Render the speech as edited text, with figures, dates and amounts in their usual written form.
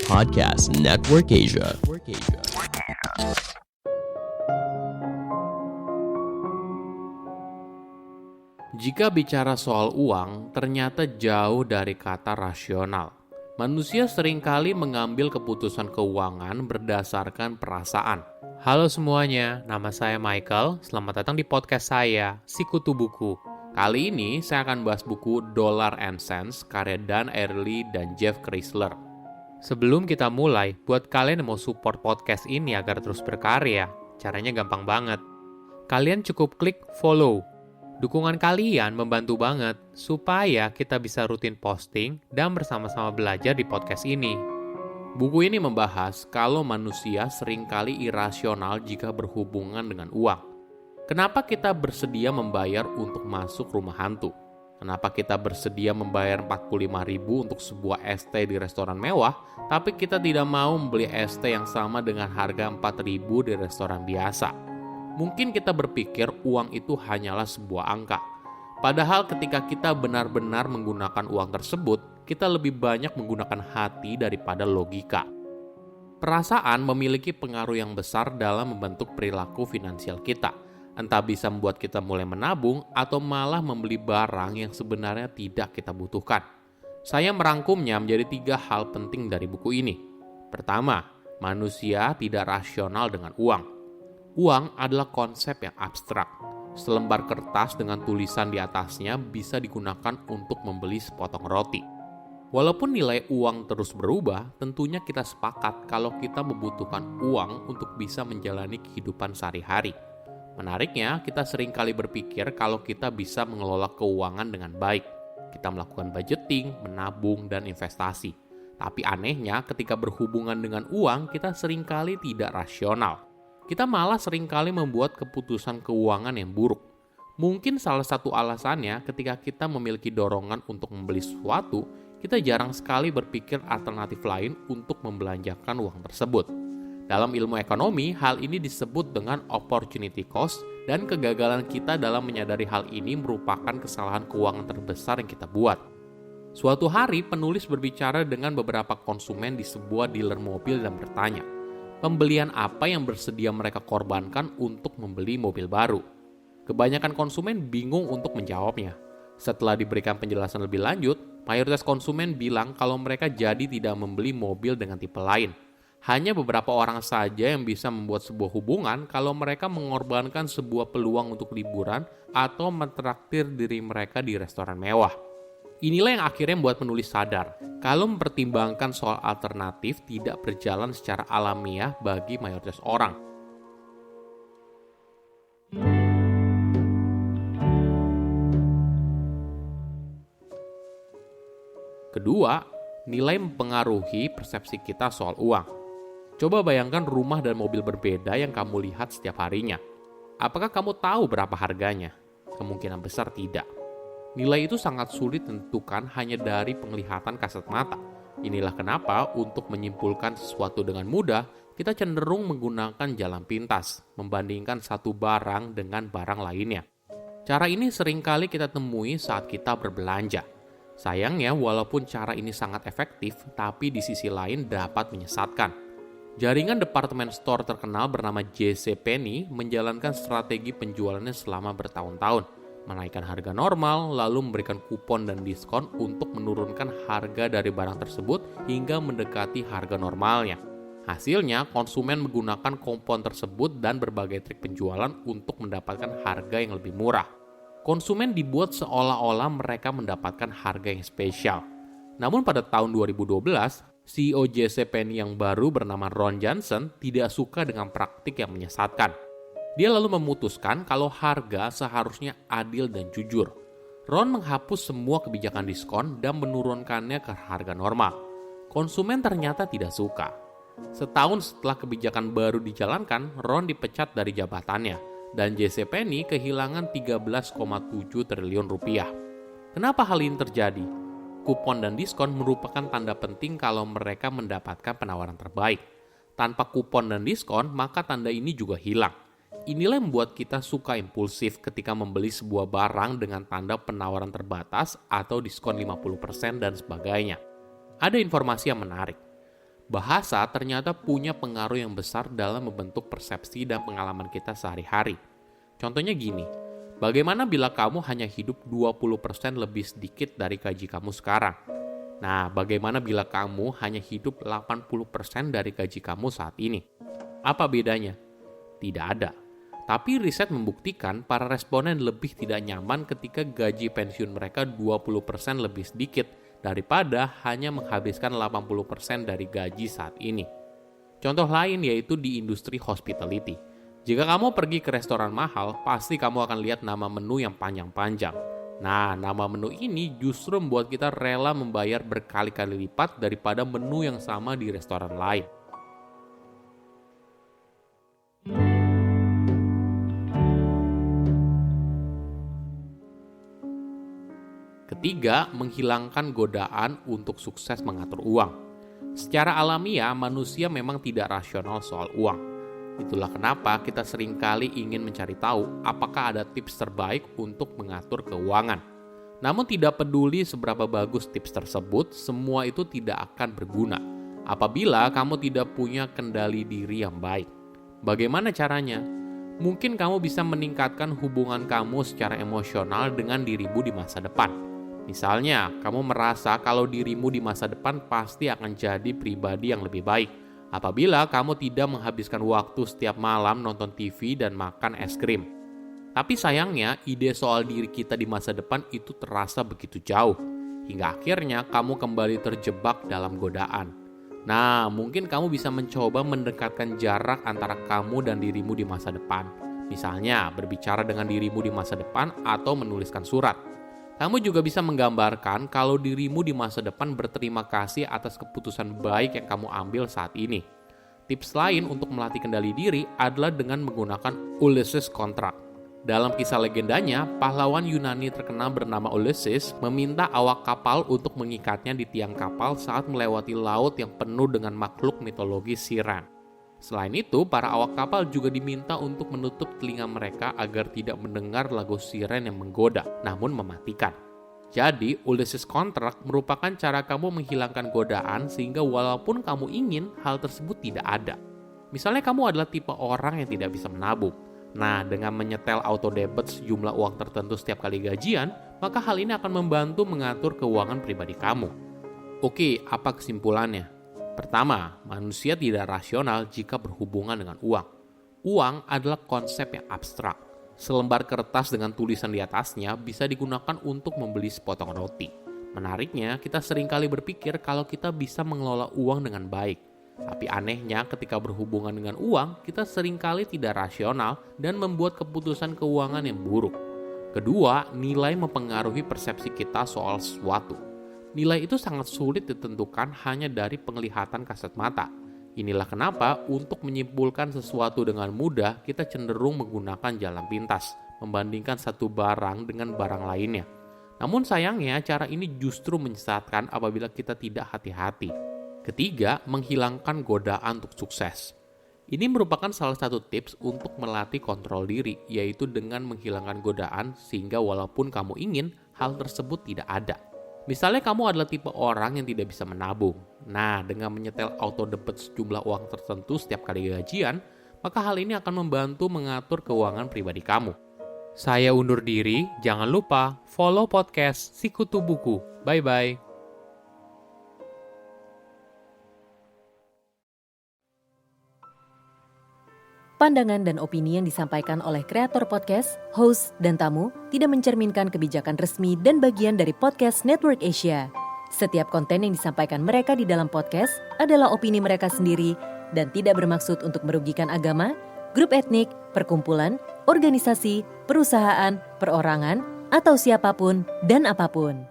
Podcast Network Asia. Jika bicara soal uang, ternyata jauh dari kata rasional. Manusia seringkali mengambil keputusan keuangan berdasarkan perasaan. Halo semuanya, nama saya Michael. Selamat datang di podcast saya, Sikutu Buku. Kali ini saya akan bahas buku Dollar and Cents karya Dan Ariely dan Jeff Chrysler. Sebelum kita mulai, buat kalian yang mau support podcast ini agar terus berkarya, caranya gampang banget. Kalian cukup klik follow. Dukungan kalian membantu banget supaya kita bisa rutin posting dan bersama-sama belajar di podcast ini. Buku ini membahas kalau manusia seringkali irasional jika berhubungan dengan uang. Kenapa kita bersedia membayar untuk masuk rumah hantu? Kenapa kita bersedia membayar 45.000 untuk sebuah ST di restoran mewah, tapi kita tidak mau membeli ST yang sama dengan harga 4.000 di restoran biasa? Mungkin kita berpikir uang itu hanyalah sebuah angka. Padahal ketika kita benar-benar menggunakan uang tersebut, kita lebih banyak menggunakan hati daripada logika. Perasaan memiliki pengaruh yang besar dalam membentuk perilaku finansial kita. Entah bisa membuat kita mulai menabung atau malah membeli barang yang sebenarnya tidak kita butuhkan. Saya merangkumnya menjadi 3 hal penting dari buku ini. Pertama, manusia tidak rasional dengan uang. Uang adalah konsep yang abstrak. Selembar kertas dengan tulisan di atasnya bisa digunakan untuk membeli sepotong roti. Walaupun nilai uang terus berubah, tentunya kita sepakat kalau kita membutuhkan uang untuk bisa menjalani kehidupan sehari-hari. Menariknya, kita seringkali berpikir kalau kita bisa mengelola keuangan dengan baik. Kita melakukan budgeting, menabung, dan investasi. Tapi anehnya, ketika berhubungan dengan uang, kita seringkali tidak rasional. Kita malah seringkali membuat keputusan keuangan yang buruk. Mungkin salah satu alasannya ketika kita memiliki dorongan untuk membeli sesuatu, kita jarang sekali berpikir alternatif lain untuk membelanjakan uang tersebut. Dalam ilmu ekonomi, hal ini disebut dengan opportunity cost, dan kegagalan kita dalam menyadari hal ini merupakan kesalahan keuangan terbesar yang kita buat. Suatu hari, penulis berbicara dengan beberapa konsumen di sebuah dealer mobil dan bertanya, pembelian apa yang bersedia mereka korbankan untuk membeli mobil baru? Kebanyakan konsumen bingung untuk menjawabnya. Setelah diberikan penjelasan lebih lanjut, mayoritas konsumen bilang kalau mereka jadi tidak membeli mobil dengan tipe lain. Hanya beberapa orang saja yang bisa membuat sebuah hubungan kalau mereka mengorbankan sebuah peluang untuk liburan atau mentraktir diri mereka di restoran mewah. Inilah yang akhirnya membuat penulis sadar kalau mempertimbangkan soal alternatif tidak berjalan secara alamiah bagi mayoritas orang. Kedua, nilai mempengaruhi persepsi kita soal uang. Coba bayangkan rumah dan mobil berbeda yang kamu lihat setiap harinya. Apakah kamu tahu berapa harganya? Kemungkinan besar tidak. Nilai itu sangat sulit ditentukan hanya dari penglihatan kasat mata. Inilah kenapa untuk menyimpulkan sesuatu dengan mudah, kita cenderung menggunakan jalan pintas, membandingkan satu barang dengan barang lainnya. Cara ini seringkali kita temui saat kita berbelanja. Sayangnya, walaupun cara ini sangat efektif, tapi di sisi lain dapat menyesatkan. Jaringan departemen store terkenal bernama JCPenney menjalankan strategi penjualannya selama bertahun-tahun. Menaikkan harga normal, lalu memberikan kupon dan diskon untuk menurunkan harga dari barang tersebut hingga mendekati harga normalnya. Hasilnya, konsumen menggunakan kupon tersebut dan berbagai trik penjualan untuk mendapatkan harga yang lebih murah. Konsumen dibuat seolah-olah mereka mendapatkan harga yang spesial. Namun pada tahun 2012, CEO JCPenney yang baru bernama Ron Johnson tidak suka dengan praktik yang menyesatkan. Dia lalu memutuskan kalau harga seharusnya adil dan jujur. Ron menghapus semua kebijakan diskon dan menurunkannya ke harga normal. Konsumen ternyata tidak suka. Setahun setelah kebijakan baru dijalankan, Ron dipecat dari jabatannya, dan JCPenney kehilangan 13,7 triliun rupiah. Kenapa hal ini terjadi? Kupon dan diskon merupakan tanda penting kalau mereka mendapatkan penawaran terbaik. Tanpa kupon dan diskon, maka tanda ini juga hilang. Inilah yang membuat kita suka impulsif ketika membeli sebuah barang dengan tanda penawaran terbatas atau diskon 50% dan sebagainya. Ada informasi yang menarik. Bahasa ternyata punya pengaruh yang besar dalam membentuk persepsi dan pengalaman kita sehari-hari. Contohnya gini, bagaimana bila kamu hanya hidup 20% lebih sedikit dari gaji kamu sekarang? Nah, bagaimana bila kamu hanya hidup 80% dari gaji kamu saat ini? Apa bedanya? Tidak ada. Tapi riset membuktikan para responden lebih tidak nyaman ketika gaji pensiun mereka 20% lebih sedikit daripada hanya menghabiskan 80% dari gaji saat ini. Contoh lain yaitu di industri hospitality. Jika kamu pergi ke restoran mahal, pasti kamu akan lihat nama menu yang panjang-panjang. Nah, nama menu ini justru membuat kita rela membayar berkali-kali lipat daripada menu yang sama di restoran lain. Ketiga, menghilangkan godaan untuk sukses mengatur uang. Secara alamiah, manusia memang tidak rasional soal uang. Itulah kenapa kita seringkali ingin mencari tahu apakah ada tips terbaik untuk mengatur keuangan. Namun tidak peduli seberapa bagus tips tersebut, semua itu tidak akan berguna apabila kamu tidak punya kendali diri yang baik. Bagaimana caranya? Mungkin kamu bisa meningkatkan hubungan kamu secara emosional dengan dirimu di masa depan. Misalnya, kamu merasa kalau dirimu di masa depan pasti akan jadi pribadi yang lebih baik apabila kamu tidak menghabiskan waktu setiap malam nonton TV dan makan es krim. Tapi sayangnya, ide soal diri kita di masa depan itu terasa begitu jauh, hingga akhirnya kamu kembali terjebak dalam godaan. Nah, mungkin kamu bisa mencoba mendekatkan jarak antara kamu dan dirimu di masa depan. Misalnya, berbicara dengan dirimu di masa depan atau menuliskan surat. Kamu juga bisa menggambarkan kalau dirimu di masa depan berterima kasih atas keputusan baik yang kamu ambil saat ini. Tips lain untuk melatih kendali diri adalah dengan menggunakan Ulysses Contract. Dalam kisah legendanya, pahlawan Yunani terkenal bernama Ulysses meminta awak kapal untuk mengikatnya di tiang kapal saat melewati laut yang penuh dengan makhluk mitologi Siren. Selain itu, para awak kapal juga diminta untuk menutup telinga mereka agar tidak mendengar lagu siren yang menggoda, namun mematikan. Jadi, Ulysses Contract merupakan cara kamu menghilangkan godaan sehingga walaupun kamu ingin, hal tersebut tidak ada. Misalnya kamu adalah tipe orang yang tidak bisa menabung. Nah, dengan menyetel auto debit sejumlah uang tertentu setiap kali gajian, maka hal ini akan membantu mengatur keuangan pribadi kamu. Oke, apa kesimpulannya? Pertama, manusia tidak rasional jika berhubungan dengan uang. Uang adalah konsep yang abstrak. Selembar kertas dengan tulisan di atasnya bisa digunakan untuk membeli sepotong roti. Menariknya, kita seringkali berpikir kalau kita bisa mengelola uang dengan baik. Tapi anehnya, ketika berhubungan dengan uang, kita seringkali tidak rasional dan membuat keputusan keuangan yang buruk. Kedua, nilai mempengaruhi persepsi kita soal sesuatu. Nilai itu sangat sulit ditentukan hanya dari penglihatan kasat mata. Inilah kenapa untuk menyimpulkan sesuatu dengan mudah kita cenderung menggunakan jalan pintas, membandingkan satu barang dengan barang lainnya. Namun sayangnya cara ini justru menyesatkan apabila kita tidak hati-hati. Ketiga, menghilangkan godaan untuk sukses. Ini merupakan salah satu tips untuk melatih kontrol diri, yaitu dengan menghilangkan godaan sehingga walaupun kamu ingin, hal tersebut tidak ada. Misalnya kamu adalah tipe orang yang tidak bisa menabung. Nah, dengan menyetel auto debit sejumlah uang tertentu setiap kali gajian, maka hal ini akan membantu mengatur keuangan pribadi kamu. Saya undur diri, jangan lupa follow podcast Sikutu Buku. Bye-bye. Pandangan dan opini yang disampaikan oleh kreator podcast, host, dan tamu tidak mencerminkan kebijakan resmi dan bagian dari podcast Network Asia. Setiap konten yang disampaikan mereka di dalam podcast adalah opini mereka sendiri dan tidak bermaksud untuk merugikan agama, grup etnik, perkumpulan, organisasi, perusahaan, perorangan, atau siapapun dan apapun.